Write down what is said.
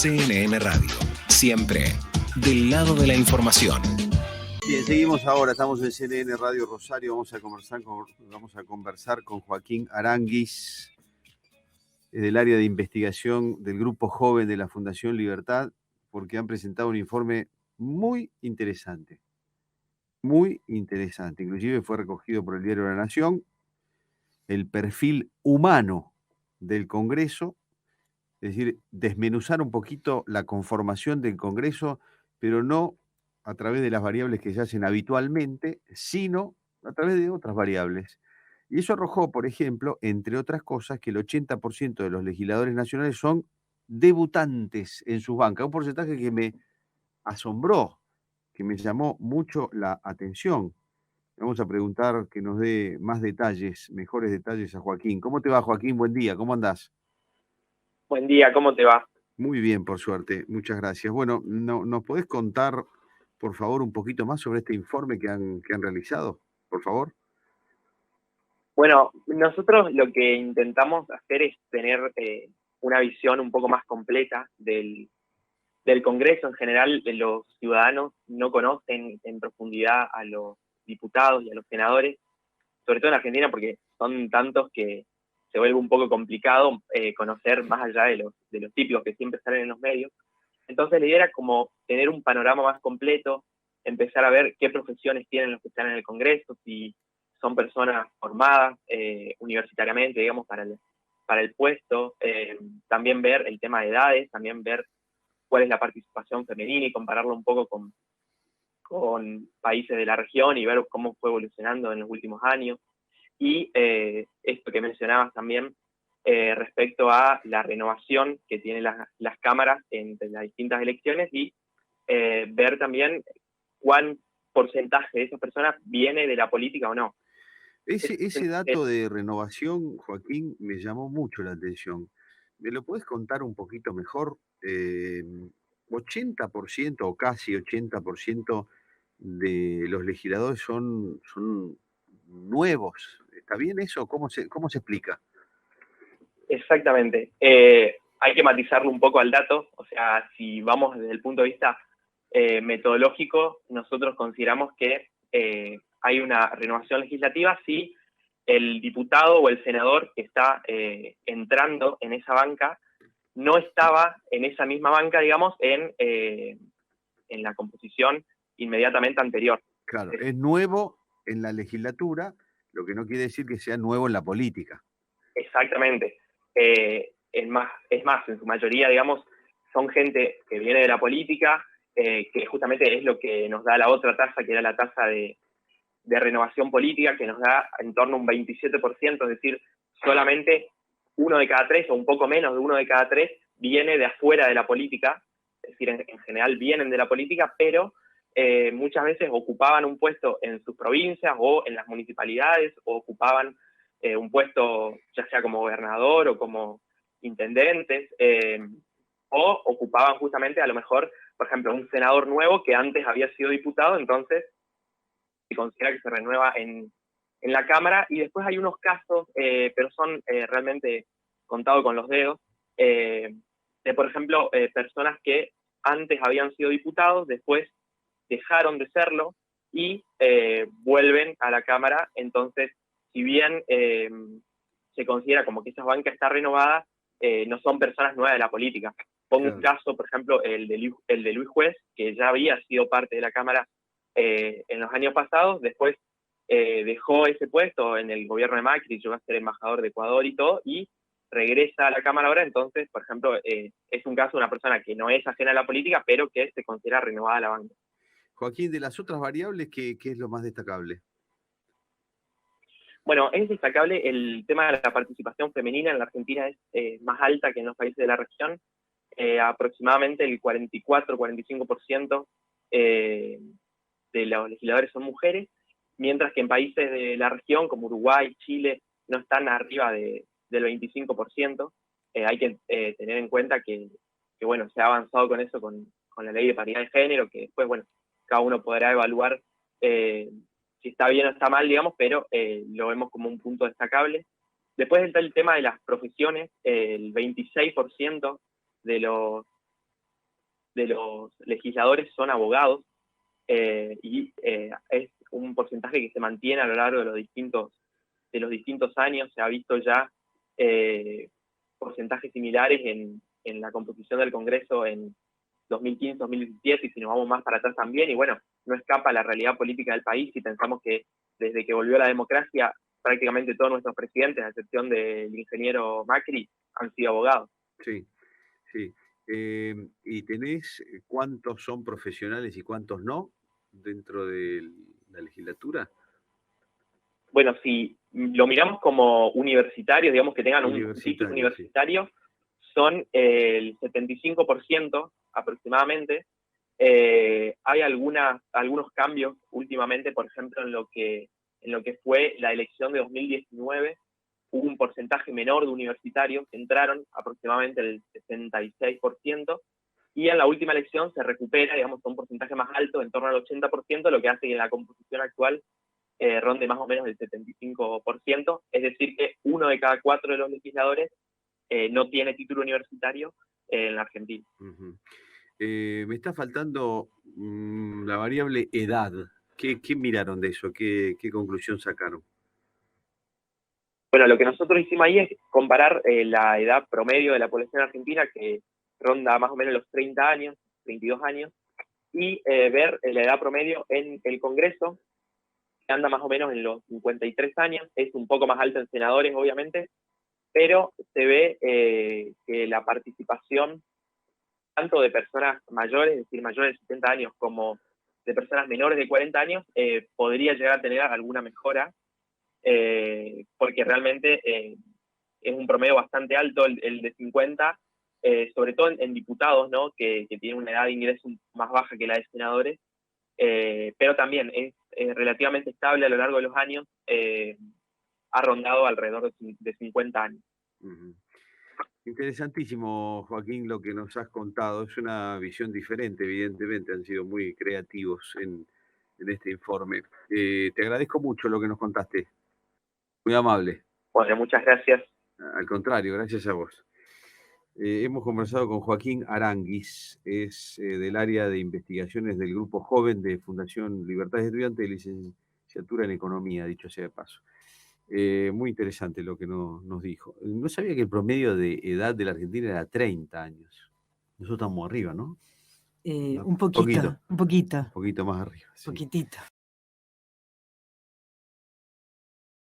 CNN Radio, siempre del lado de la información. Bien, seguimos ahora, estamos en CNN Radio Rosario, vamos a conversar con Joaquín Aranguis, del área de investigación del Grupo Joven de la Fundación Libertad, porque han presentado un informe muy interesante, inclusive fue recogido por el diario La Nación, el perfil humano del Congreso, es decir, desmenuzar un poquito la conformación del Congreso, pero no a través de las variables que se hacen habitualmente, sino a través de otras variables. Y eso arrojó, por ejemplo, entre otras cosas, que el 80% de los legisladores nacionales son debutantes en sus bancas, un porcentaje que me asombró, que me llamó mucho la atención. Vamos a preguntar que nos dé más detalles, mejores detalles a Joaquín. ¿Cómo te va, Joaquín? Buen día, ¿cómo andás? Buen día, ¿cómo te va? Muy bien, por suerte, muchas gracias. Bueno, ¿nos podés contar, por favor, un poquito más sobre este informe que han realizado, por favor? Bueno, nosotros lo que intentamos hacer es tener una visión un poco más completa del Congreso. En general, los ciudadanos no conocen en profundidad a los diputados y a los senadores, sobre todo en Argentina, porque son tantos que se vuelve un poco complicado conocer más allá de los típicos que siempre salen en los medios. Entonces la idea era como tener un panorama más completo, empezar a ver qué profesiones tienen los que están en el Congreso, si son personas formadas universitariamente, digamos, para el puesto, también ver el tema de edades, también ver cuál es la participación femenina y compararlo un poco con países de la región y ver cómo fue evolucionando en los últimos años. Y esto que mencionabas también respecto a la renovación que tienen las cámaras entre las distintas elecciones y ver también cuán porcentaje de esas personas viene de la política o no. Ese dato de renovación, Joaquín, me llamó mucho la atención. ¿Me lo puedes contar un poquito mejor? 80% o casi 80% de los legisladores son nuevos. ¿Está bien eso? ¿Cómo se explica? Exactamente. Hay que matizarlo un poco al dato. O sea, si vamos desde el punto de vista metodológico, nosotros consideramos que hay una renovación legislativa si el diputado o el senador que está entrando en esa banca no estaba en esa misma banca, digamos, en la composición inmediatamente anterior. Claro, es nuevo en la legislatura, lo que no quiere decir que sea nuevo en la política. Exactamente. Es más, en su mayoría, digamos, son gente que viene de la política, que justamente es lo que nos da la otra tasa, que era la tasa de renovación política, que nos da en torno a un 27%, es decir, solamente uno de cada tres, o un poco menos de uno de cada tres, viene de afuera de la política, es decir, en general vienen de la política, pero muchas veces ocupaban un puesto en sus provincias o en las municipalidades, o ocupaban un puesto ya sea como gobernador o como intendentes, o ocupaban justamente a lo mejor, por ejemplo, un senador nuevo que antes había sido diputado, entonces se considera que se renueva en la Cámara. Y después hay unos casos, pero son realmente contados con los dedos, de, por ejemplo, personas que antes habían sido diputados, después dejaron de serlo y vuelven a la Cámara. Entonces, si bien se considera como que esa banca está renovada, no son personas nuevas de la política. Pongo un caso, por ejemplo, el de Luis Juez, que ya había sido parte de la Cámara en los años pasados, después dejó ese puesto en el gobierno de Macri, llegó a ser embajador de Ecuador y todo, y regresa a la Cámara ahora. Entonces, por ejemplo, es un caso de una persona que no es ajena a la política, pero que se considera renovada la banca. Joaquín, de las otras variables, ¿qué es lo más destacable? Bueno, es destacable el tema de la participación femenina. En la Argentina es más alta que en los países de la región, aproximadamente el 44-45% de los legisladores son mujeres, mientras que en países de la región como Uruguay, Chile, no están arriba del 25%. Hay que tener en cuenta que, bueno, se ha avanzado con eso, con la ley de paridad de género, que después, bueno, cada uno podrá evaluar si está bien o está mal, digamos, pero lo vemos como un punto destacable. Después está el tema de las profesiones. El 26% de los de los legisladores son abogados, y es un porcentaje que se mantiene a lo largo de los distintos años. Se ha visto ya porcentajes similares en la composición del Congreso en 2015, 2017, y si nos vamos más para atrás también. Y bueno, no escapa la realidad política del país si pensamos que desde que volvió la democracia, prácticamente todos nuestros presidentes, a excepción del ingeniero Macri, han sido abogados. Sí, sí. ¿Y tenés cuántos son profesionales y cuántos no dentro de la legislatura? Bueno, si lo miramos como universitarios, digamos que tengan un título universitario, sí, son el 75% aproximadamente. Hay algunos cambios últimamente, por ejemplo, en lo que fue la elección de 2019, hubo un porcentaje menor de universitarios que entraron, aproximadamente el 66%, y en la última elección se recupera, digamos, un porcentaje más alto, en torno al 80%, lo que hace que en la composición actual ronde más o menos el 75%, es decir que 1 de cada 4 de los legisladores no tiene título universitario en la Argentina. Uh-huh. Me está faltando la variable edad. ¿Qué miraron de eso? ¿Qué conclusión sacaron? Bueno, lo que nosotros hicimos ahí es comparar la edad promedio de la población argentina, que ronda más o menos los 30 años, 32 años, y ver la edad promedio en el Congreso, que anda más o menos en los 53 años, es un poco más alta en senadores, obviamente, pero se ve que la participación tanto de personas mayores, es decir, mayores de 70 años, como de personas menores de 40 años, podría llegar a tener alguna mejora, porque realmente es un promedio bastante alto el de 50, sobre todo en diputados, ¿no? que tienen una edad de ingreso más baja que la de senadores, pero también es relativamente estable a lo largo de los años, ha rondado alrededor de 50 años. Uh-huh. Interesantísimo, Joaquín, lo que nos has contado. Es una visión diferente, evidentemente. Han sido muy creativos en este informe. Te agradezco mucho lo que nos contaste. Muy amable. Bueno, muchas gracias. Al contrario, gracias a vos. Hemos conversado con Joaquín Aranguis, es del área de investigaciones del Grupo Joven de Fundación Libertades Estudiantes, de licenciatura en Economía, dicho sea de paso. Muy interesante lo que nos dijo. No sabía que el promedio de edad de la Argentina era 30 años. Nosotros estamos arriba, ¿no? Un poquito. Un poquito más arriba. Sí. Poquitito.